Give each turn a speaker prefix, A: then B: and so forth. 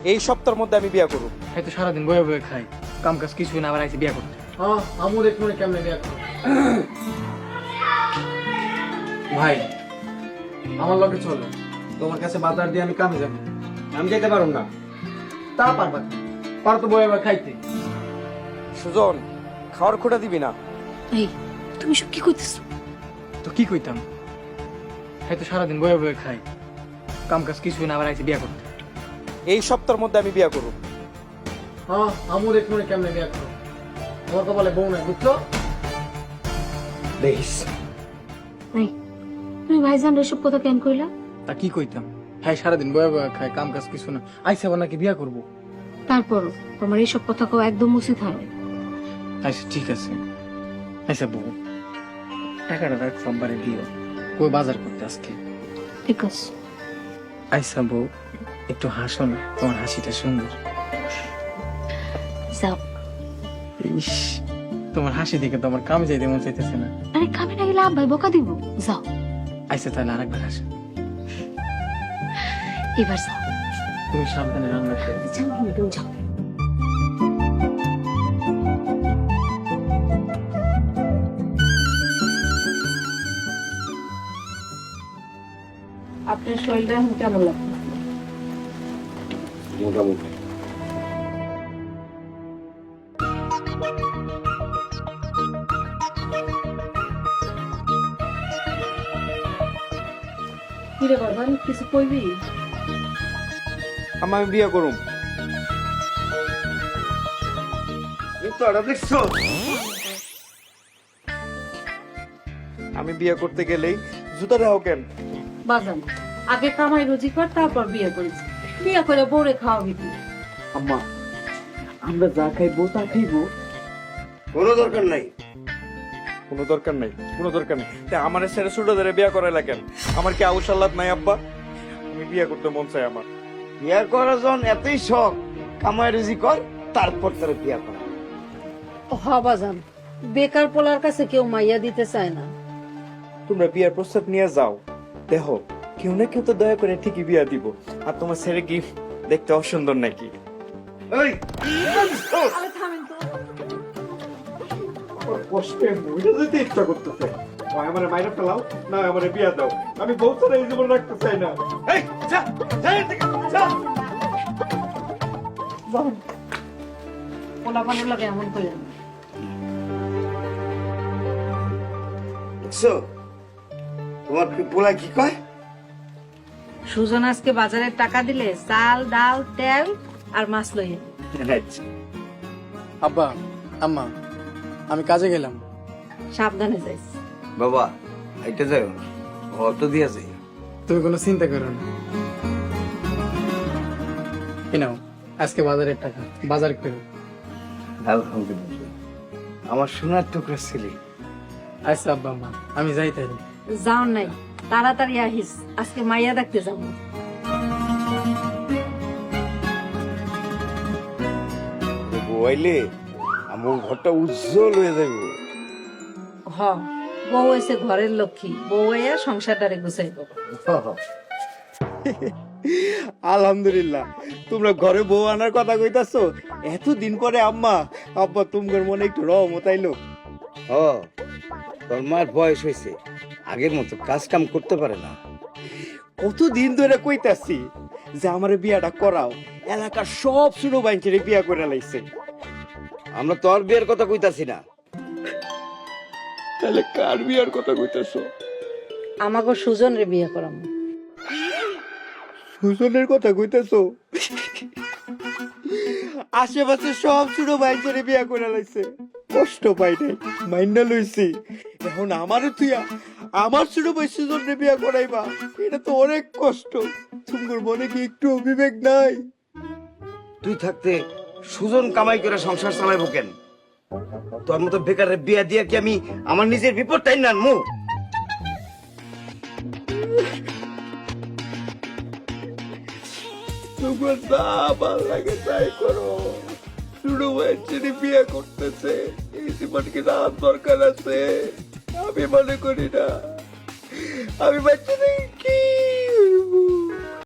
A: এই সপ্তাহের মধ্যে আমি বিয়া করব।
B: এই তো সারাদিন বয়ে বয়ে খাই, কাম কাজ কিছুই না, আবার আইছি বিয়া করতে।
C: হ্যাঁ আমু দেখবো না কেমনে বিয়া করো। ভাই আমার লগে চলো, তোমার কাছে বাজার দিয়ে আমি কামে যাবো।
A: আমি যেতে পারব না।
C: তা পারবা না, পারো তো বয়ে বয়ে খাইতে।
A: সুজন, খাওয়ার খোটা দিবি না।
D: এই তুমি সব কি করতেছো?
B: তো কি কইতাম, এই তো সারাদিন বয়ে বয়ে খাই, কাম কাজ কিছুই না, আবার আইছি বিয়া করতে।
A: এই সপ্তাহের মধ্যে আমি বিয়া করব।
C: হ্যাঁ আমু দেখবো না কেমনে বিয়া করো। আমার কপালে বউ নাই, বুঝছো?
A: দেখিস
D: এই তুমি ভাইজান এসব কথা কেন কইলা?
B: তা কি কইতাম, হ্যাঁ সারাদিন বয়ে বয়ে খাই, কাম কাজ কিছু না, আইসা আবার নাকি বিয়া করবো।
D: তারপরও তোমার এইসব কথা কেউ একদম উচিত হয় না।
B: আচ্ছা ঠিক আছে, আচ্ছা বউ, টাকাটা রাখ, সোমবারে দিও, কই বাজার করতে আজকে।
D: ঠিক আছে
B: আইসা বউ, একটু হাসো না, তোমার হাসিটা সুন্দর।
D: যাও।
B: ইস, তোমার হাসি দেখে তো আমার কামে যাইতে মন চাইতেছে না।
D: আরে খাবে না গেলে আব্বাই বকা দিব। যাও
B: আইসা তাহলে আরেকবার হাসো।
D: এবার যাও।
B: তুমি সাবধানে রান্না করো।
D: যাও তুমি যাও। আপনার শরীরটা এখন কেমন লাগছে?
A: মোটামুটি।
D: কিরে বাবান, কিছু কইবি?
A: আমি বিয়া করুম। দেখছো, আমি বিয়া করতে গেলেই জুতা দাও কেন?
E: বাজান আগে কামাই রুজি কর, তারপর বিয়ে করিস। বিয়ে করে বউরে খাওয়াবি তুই।
A: আম্মা, আমরা যা খাইবো তা খাইবো,
F: কোনো দরকার নাই।
A: কোনো দরকার নাই, কোনো দরকার নেই। আমার ছেড়ে ছোট ধরে বিয়া করাই লাগেন? আমার কি আউসাল্লাত নাই আব্বা? আমি বিয়া করতে মন চাই আমার।
F: বিয়া করার যখন এতই শখ, কামাই রুজি কর, তারপর তারা বিয়া করা।
E: হ বাজান, বেকার পোলার কাছে কেউ মাইয়া দিতে চায় না।
A: তোমরা বিয়ার প্রস্তাব নিয়ে যাও, দেখো কেউ না কেউ তো দয়া করে ঠিকই বিয়া দিব। আর তোমার ছেলে কি দেখতে অসুন্দর নাকি?
F: এই,
A: কষ্টে মরে যেতে ইচ্ছা করতেছে। আমার বাইরে ফেলাও, না আমার বিয়া দাও। আমি বউ ছাড়া এই জীবন রাখতে চাই না।
F: এই, যা, যা এখান থেকে, যা।
E: বল পোলা পানের লাগে এমন করে না।
F: দেখছো, তোমার পোলা কি কয়?
E: সুজন আজকে বাজারে টাকা দিলে চাল ডাল তেল আর মাছ লইয়ে।
B: আব্বা, আম্মা, আমি কাজে গেলাম।
E: সাবধানে যাইস।
F: বাবা এটা যাই না, অত দিয়া যাই।
B: তুমি কোনো চিন্তা করো না। কি নাও, আজকে বাজারের টাকা, বাজার করো।
F: আলহামদুলিল্লাহ, আমার সোনার টুকরা ছেলে।
B: আচ্ছা আব্বা আম্মা, আমি যাই তাই।
E: যাও নাই, তাড়াতাড়ি আহিস, আজকে মাইয়া দেখতে যাবো।
F: বউ আইলে আমার ঘরটা উজ্জ্বল হয়ে যাবে।
E: হ, বউ এসে ঘরের লক্ষ্মী, বউ আইয়া সংসারটারে গুছাইব।
A: আলহামদুলিল্লাহ, তোমরা ঘরে বউ আনার কথা কইতাছো। এতদিন পরে আম্মা আব্বা তোমার মনে একটু রহমত আইলো।
F: হ, তোর মার বয়স হয়েছে, আগের মতো কাজ কাম করতে পারে না।
A: কতদিন ধরে কইতাছি যে আমার বিয়াটা করাও, এলাকার সব ছোট বাইঞ্চেরে বিয়া করে লাইছে।
F: আমরা তোর বিয়ের কথা কইতাছি না।
A: তাহলে কার বিয়ার কথা কইতাছো?
E: আমাকে সুজন রে বিয়ে করাম।
A: সুজনের কথা কইতাছো? আশেপাশে সব ছোট বাইঞ্চেরে বিয়া করে লাইছে, কষ্ট পাই নাই, মাইন্ডা লইছি। এখন আমারও তুইয়া আমার ছোট ভাই সুজনরে বিয়া করাইবা, এটা তো অনেক কষ্ট। তোমার মনে কি একটু বিবেক নাই?
F: তুই থাকতে সুজন কামাই করে সংসার চালাইবো কেন? তোর মতো বেকারের বিয়া দিয়া কি আমি আমার নিজের বিপদটাই না আনমু?
A: তোমার যা ভাল লাগে তাই করো। ছোট ভাইয়ের বিয়ে করতেছে, এই জীবনকে রাত দরকার আছে আমি মনে করি না। আমি বাচ্চা